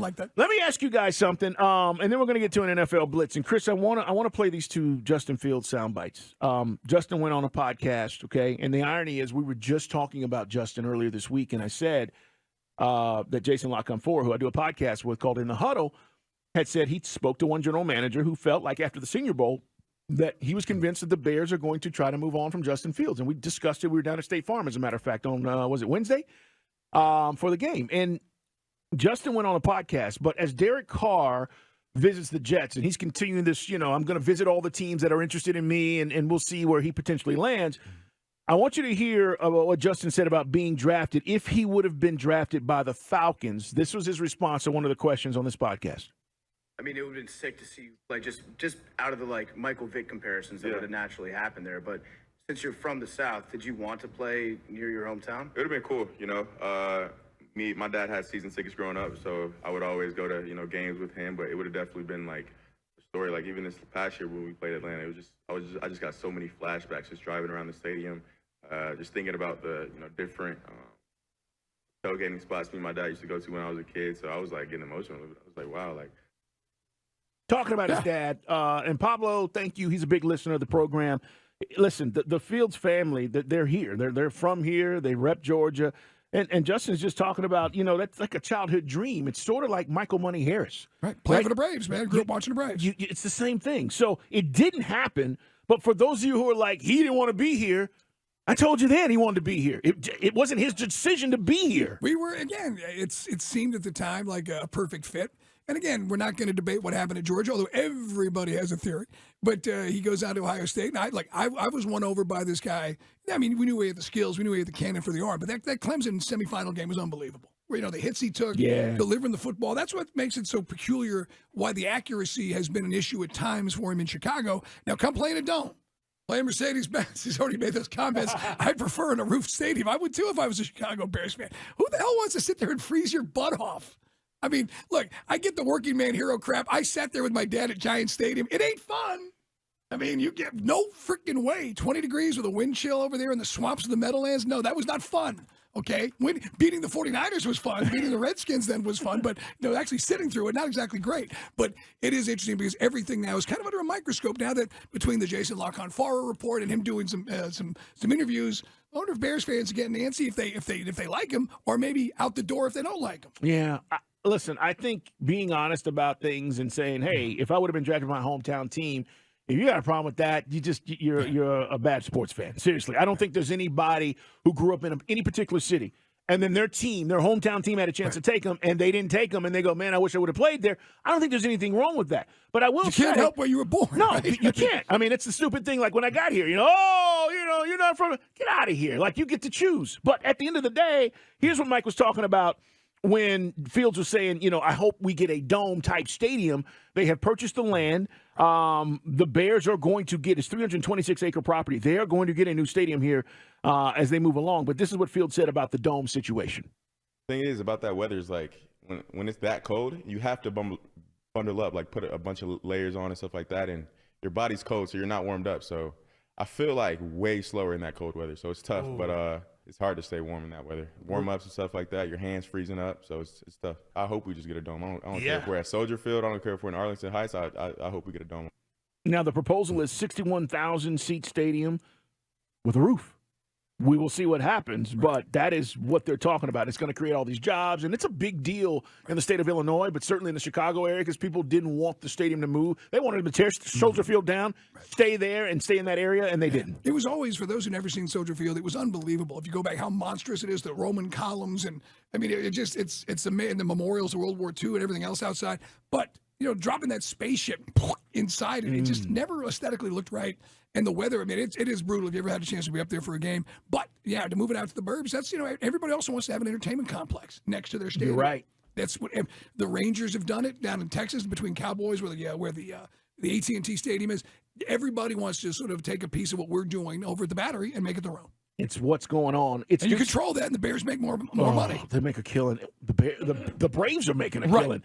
like that. Let me ask you guys something, and then we're going to get to an NFL blitz. And Chris, I want to play these two Justin Fields sound bites. Justin went on a podcast, okay, and the irony is we were just talking about Justin earlier this week, and I said that Jason Lock-on-4, who I do a podcast with called In the Huddle, had said he spoke to one general manager who felt like after the Senior Bowl that he was convinced that the Bears are going to try to move on from Justin Fields. And we discussed it. We were down at State Farm, as a matter of fact, on, was it Wednesday, for the game. And Justin went on a podcast, but as Derek Carr visits the Jets, and he's continuing this, I'm going to visit all the teams that are interested in me, and we'll see where he potentially lands. I want you to hear about what Justin said about being drafted if he would have been drafted by the Falcons. This was his response to one of the questions on this podcast. I mean, it would have been sick to see, like, just out of the, Michael Vick comparisons that would have naturally happened there. But since you're from the South, did you want to play near your hometown? It would have been cool, my dad had season tickets growing up, so I would always go to, games with him. But it would have definitely been, a story. Like, even this past year when we played Atlanta, it was I just got so many flashbacks just driving around the stadium, just thinking about the, different tailgating spots me and my dad used to go to when I was a kid. So I was, getting emotional. I was like, wow, Talking about his dad, and Pablo, thank you. He's a big listener of the program. Listen, the Fields family, they're here. They're from here. They rep Georgia. And Justin's just talking about, that's like a childhood dream. It's sort of like Michael Money Harris. Right. Playing for the Braves, man. Grew up watching the Braves. It's the same thing. So it didn't happen. But for those of you who are like, he didn't want to be here, I told you then he wanted to be here. It wasn't his decision to be here. We were, again, it seemed at the time like a perfect fit. And again, we're not going to debate what happened at Georgia, although everybody has a theory. But he goes out to Ohio State, and I was won over by this guy. I mean, we knew he had the skills, we knew he had the cannon for the arm, but that Clemson semifinal game was unbelievable. Where, the hits he took, delivering the football. That's what makes it so peculiar. Why the accuracy has been an issue at times for him in Chicago. Now, come play in a dome. Play Mercedes-Benz. He's already made those comments. I prefer in a roof stadium. I would too if I was a Chicago Bears fan. Who the hell wants to sit there and freeze your butt off? I mean, look, I get the working man hero crap. I sat there with my dad at Giant Stadium. It ain't fun. I mean, you get no freaking way. 20 degrees with a wind chill over there in the swamps of the Meadowlands. No, that was not fun. Okay? Beating the 49ers was fun. Beating the Redskins then was fun. But, actually sitting through it, not exactly great. But it is interesting because everything now is kind of under a microscope now that between the Jason Lock-on-4 report and him doing some interviews, I wonder if Bears fans are getting antsy if they like him, or maybe out the door if they don't like him. Yeah. Listen, I think being honest about things and saying, hey, if I would have been drafted by my hometown team, if you got a problem with that, you're a bad sports fan. Seriously, I don't think there's anybody who grew up in any particular city, and then their hometown team had a chance to take them, and they didn't take them, and they go, man, I wish I would have played there. I don't think there's anything wrong with that. But I will say, you can't help where you were born. No, right? you can't. I mean, it's the stupid thing. Like when I got here, you're not from. Get out of here. Like you get to choose. But at the end of the day, here's what Mike was talking about. When Fields was saying, I hope we get a dome-type stadium, they have purchased the land. The Bears are going to get, it's 326-acre property. They are going to get a new stadium here as they move along. But this is what Fields said about the dome situation. The thing is about that weather is when it's that cold, you have to bundle up, put a bunch of layers on and stuff like that. And your body's cold, so you're not warmed up. So I feel way slower in that cold weather. So it's tough, but it's hard to stay warm in that weather. Warm-ups and stuff like that, your hands freezing up, so it's tough. I hope we just get a dome. I don't care if we're at Soldier Field. I don't care if we're in Arlington Heights. I hope we get a dome. Now, the proposal is 61,000-seat stadium with a roof. We will see what happens, but that is what they're talking about. It's going to create all these jobs, and it's a big deal in the state of Illinois, but certainly in the Chicago area because people didn't want the stadium to move. They wanted to tear Soldier Field down, stay there, and stay in that area, and they didn't. It was always, for those who've never seen Soldier Field, it was unbelievable. If you go back, how monstrous it is, the Roman columns, and I mean, it's the memorials of World War II and everything else outside. But dropping that spaceship inside it just never aesthetically looked right. And the weather, I mean, it is brutal if you ever had a chance to be up there for a game. But, yeah, to move it out to the burbs, that's, everybody also wants to have an entertainment complex next to their stadium. You're right. That's what the Rangers have done it down in Texas between Cowboys where the AT&T Stadium is. Everybody wants to sort of take a piece of what we're doing over at the Battery and make it their own. It's what's going on. And you control that, and the Bears make more money. They make a killing. The Braves are making a killing.